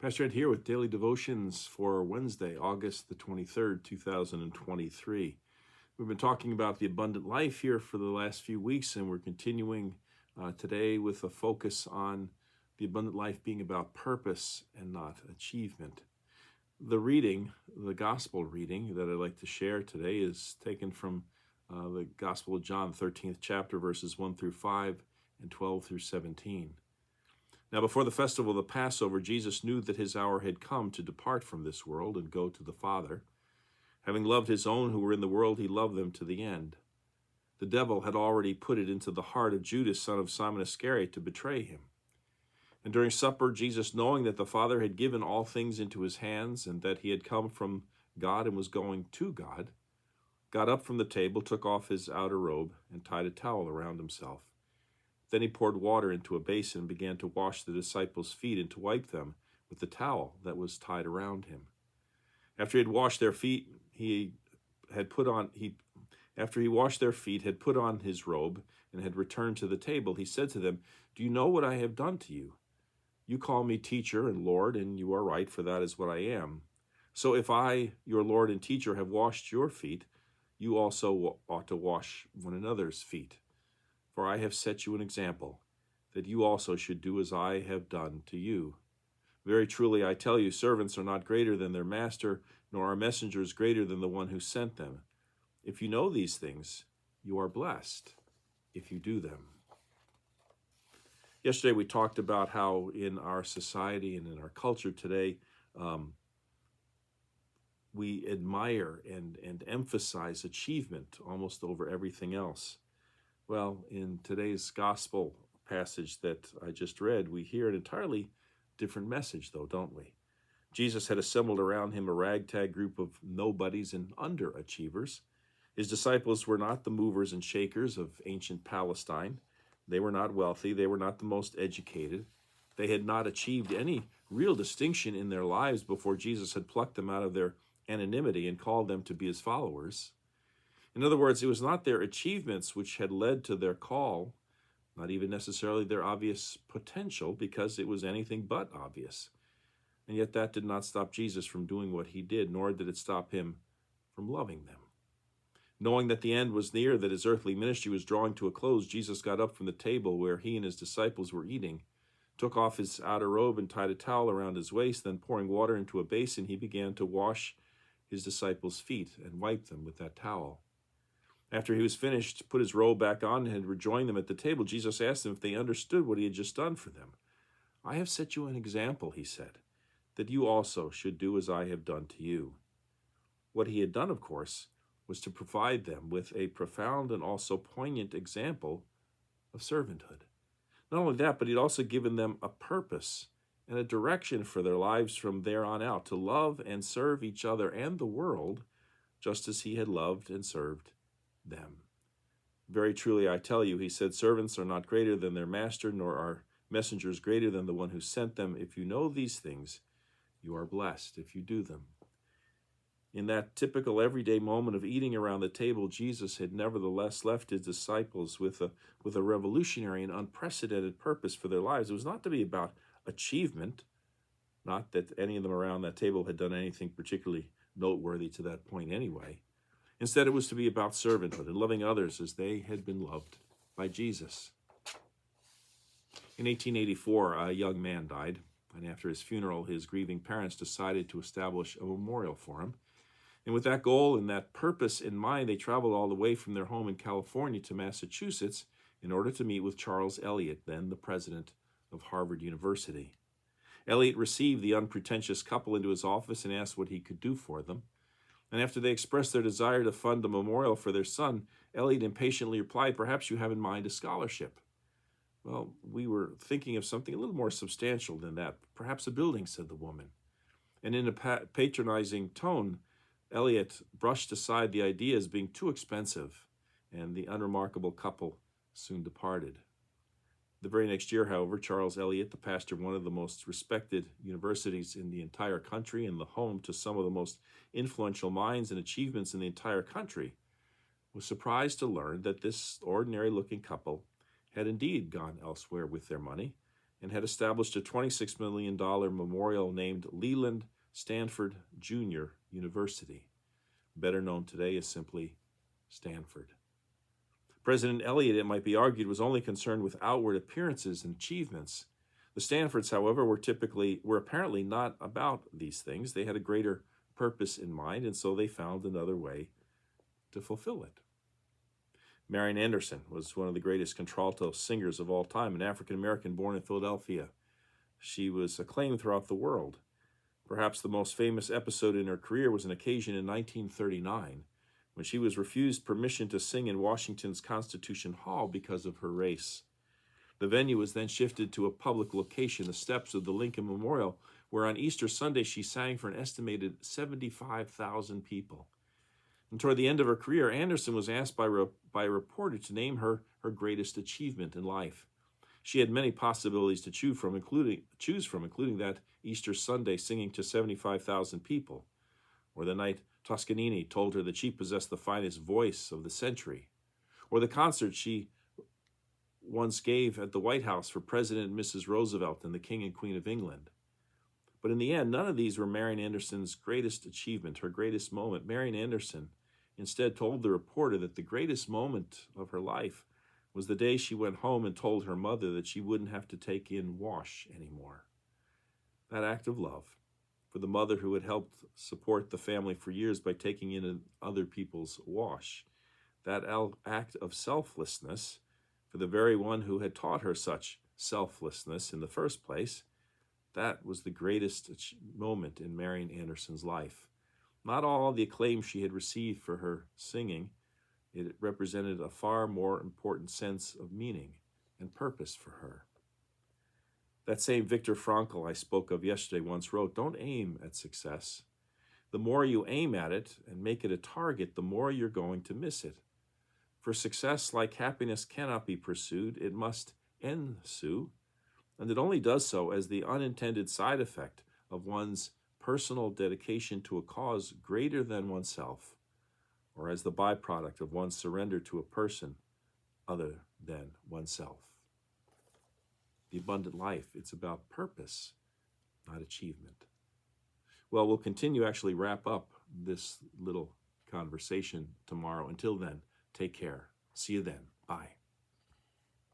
Pastor Ed here with Daily Devotions for Wednesday, August the 23rd, 2023. We've been talking about the abundant life here for the last few weeks, and we're continuing today with a focus on the abundant life being about purpose and not achievement. The reading, the gospel reading that I'd like to share today is taken from the Gospel of John, 13th chapter, verses 1 through 5 and 12 through 17. Now, before the festival of the Passover, Jesus knew that his hour had come to depart from this world and go to the Father. Having loved his own who were in the world, he loved them to the end. The devil had already put it into the heart of Judas, son of Simon Iscariot, to betray him. And during supper, Jesus, knowing that the Father had given all things into his hands and that he had come from God and was going to God, got up from the table, took off his outer robe, and tied a towel around himself. Then he poured water into a basin and began to wash the disciples' feet and to wipe them with the towel that was tied around him. After he had washed their feet, had put on his robe and had returned to the table, he said to them, "Do you know what I have done to you? You call me teacher and Lord, and you are right, for that is what I am. So if I, your Lord and teacher, have washed your feet, you also ought to wash one another's feet. For I have set you an example, that you also should do as I have done to you. Very truly I tell you, servants are not greater than their master, nor are messengers greater than the one who sent them. If you know these things, you are blessed if you do them." Yesterday we talked about how in our society and in our culture today, we admire and emphasize achievement almost over everything else. Well, in today's gospel passage that I just read, we hear an entirely different message, though, don't we? Jesus had assembled around him a ragtag group of nobodies and underachievers. His disciples were not the movers and shakers of ancient Palestine. They were not wealthy. They were not the most educated. They had not achieved any real distinction in their lives before Jesus had plucked them out of their anonymity and called them to be his followers. In other words, it was not their achievements which had led to their call, not even necessarily their obvious potential, because it was anything but obvious. And yet that did not stop Jesus from doing what he did, nor did it stop him from loving them. Knowing that the end was near, that his earthly ministry was drawing to a close, Jesus got up from the table where he and his disciples were eating, took off his outer robe and tied a towel around his waist. Then pouring water into a basin, he began to wash his disciples' feet and wipe them with that towel. After he was finished, put his robe back on and had rejoined them at the table, Jesus asked them if they understood what he had just done for them. "I have set you an example," he said, "that you also should do as I have done to you." What he had done, of course, was to provide them with a profound and also poignant example of servanthood. Not only that, but he'd also given them a purpose and a direction for their lives from there on out, to love and serve each other and the world, just as he had loved and served them. "Very truly I tell you," he said, "servants are not greater than their master, nor are messengers greater than the one who sent them. If you know these things, you are blessed if you do them." In that typical everyday moment of eating around the table, Jesus had nevertheless left his disciples with a revolutionary and unprecedented purpose for their lives. It was not to be about achievement, not that any of them around that table had done anything particularly noteworthy to that point anyway. Instead, it was to be about servanthood and loving others as they had been loved by Jesus. In 1884, a young man died, and after his funeral, his grieving parents decided to establish a memorial for him. And with that goal and that purpose in mind, they traveled all the way from their home in California to Massachusetts in order to meet with Charles Eliot, then the president of Harvard University. Eliot received the unpretentious couple into his office and asked what he could do for them. And after they expressed their desire to fund a memorial for their son, Eliot impatiently replied, "Perhaps you have in mind a scholarship." "Well, we were thinking of something a little more substantial than that. Perhaps a building," said the woman. And in a patronizing tone, Eliot brushed aside the idea as being too expensive, and the unremarkable couple soon departed. The very next year, however, Charles Eliot, the pastor of one of the most respected universities in the entire country and the home to some of the most influential minds and achievements in the entire country, was surprised to learn that this ordinary-looking couple had indeed gone elsewhere with their money and had established a $26 million memorial named Leland Stanford Junior University, better known today as simply Stanford. President Eliot, it might be argued, was only concerned with outward appearances and achievements. The Stanfords, however, were apparently not about these things. They had a greater purpose in mind, and so they found another way to fulfill it. Marian Anderson was one of the greatest contralto singers of all time, an African-American born in Philadelphia. She was acclaimed throughout the world. Perhaps the most famous episode in her career was an occasion in 1939 when she was refused permission to sing in Washington's Constitution Hall because of her race. The venue was then shifted to a public location, the steps of the Lincoln Memorial, where on Easter Sunday she sang for an estimated 75,000 people. And toward the end of her career, Anderson was asked by a reporter to name her greatest achievement in life. She had many possibilities to choose from, including that Easter Sunday singing to 75,000 people, or the night Toscanini told her that she possessed the finest voice of the century, or the concert she once gave at the White House for President and Mrs. Roosevelt and the King and Queen of England. But in the end, none of these were Marian Anderson's greatest achievement, her greatest moment. Marian Anderson instead told the reporter that the greatest moment of her life was the day she went home and told her mother that she wouldn't have to take in wash anymore. That act of love for the mother who had helped support the family for years by taking in other people's wash, that act of selflessness for the very one who had taught her such selflessness in the first place, that was the greatest moment in Marian Anderson's life. Not all the acclaim she had received for her singing, it represented a far more important sense of meaning and purpose for her. That same Viktor Frankl I spoke of yesterday once wrote, "Don't aim at success. The more you aim at it and make it a target, the more you're going to miss it. For success, like happiness, cannot be pursued. It must ensue, and it only does so as the unintended side effect of one's personal dedication to a cause greater than oneself, or as the byproduct of one's surrender to a person other than oneself." The abundant life, it's about purpose, not achievement. Well, we'll actually wrap up this little conversation tomorrow. Until then, take care. See you then. Bye.